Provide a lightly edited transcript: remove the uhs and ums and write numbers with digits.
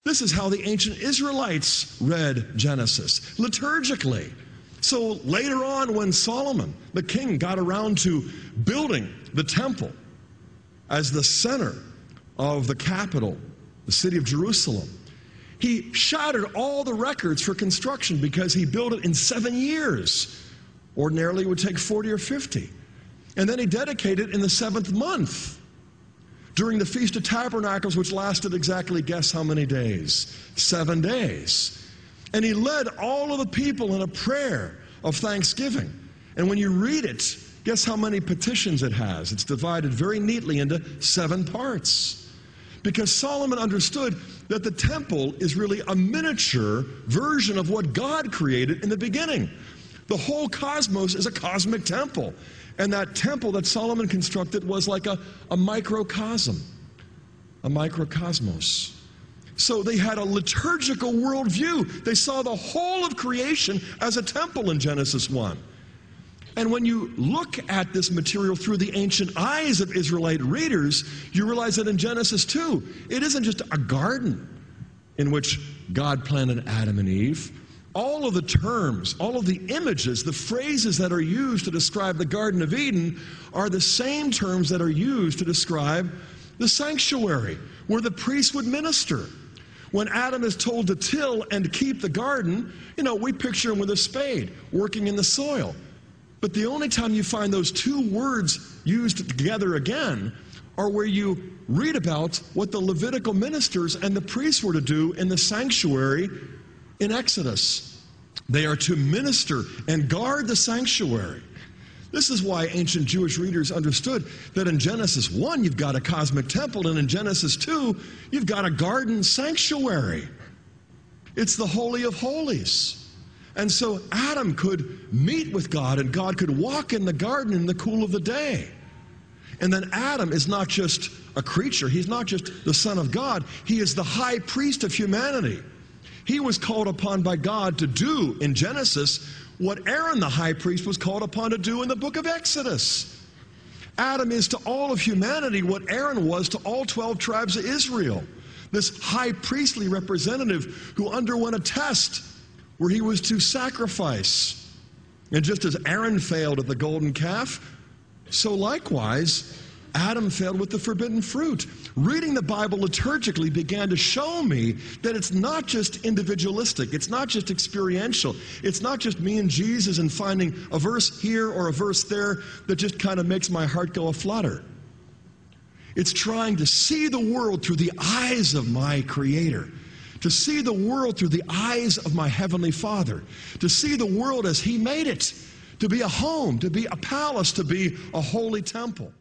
This is how the ancient Israelites read Genesis, liturgically. So later on, when Solomon, the king, got around to building the temple as the center of the capital, the city of Jerusalem, he shattered all the records for construction because he built it in 7 years. Ordinarily, it would take 40 or 50. And then he dedicated it in the 7th month, during the Feast of Tabernacles, which lasted exactly, guess how many days? 7 days. And he led all of the people in a prayer of thanksgiving. And when you read it, guess how many petitions it has? It's divided very neatly into 7 parts. Because Solomon understood that the temple is really a miniature version of what God created in the beginning. The whole cosmos is a cosmic temple. And that temple that Solomon constructed was like a microcosm, a microcosmos. So they had a liturgical worldview. They saw the whole of creation as a temple in Genesis 1. And when you look at this material through the ancient eyes of Israelite readers, you realize that in Genesis 2, it isn't just a garden in which God planted Adam and Eve. All of the terms, all of the images, the phrases that are used to describe the Garden of Eden are the same terms that are used to describe the sanctuary, where the priest would minister. When Adam is told to till and keep the garden, we picture him with a spade, working in the soil. But the only time you find those 2 words used together again are where you read about what the Levitical ministers and the priests were to do in the sanctuary in Exodus. They are to minister and guard the sanctuary. This is why ancient Jewish readers understood that in Genesis 1 you've got a cosmic temple, and in Genesis 2 you've got a garden sanctuary. It's the Holy of Holies. And so Adam could meet with God, and God could walk in the garden in the cool of the day. And then Adam is not just a creature, he's not just the Son of God, he is the high priest of humanity. He was called upon by God to do in Genesis what Aaron the high priest was called upon to do in the book of Exodus. Adam is to all of humanity what Aaron was to all 12 tribes of Israel. This high priestly representative who underwent a test where he was to sacrifice. And just as Aaron failed at the golden calf, so likewise Adam failed with the forbidden fruit. Reading the Bible liturgically began to show me that it's not just individualistic, it's not just experiential, it's not just me and Jesus and finding a verse here or a verse there that just kind of makes my heart go aflutter. It's trying to see the world through the eyes of my Creator, to see the world through the eyes of my Heavenly Father, to see the world as He made it, to be a home, to be a palace, to be a holy temple.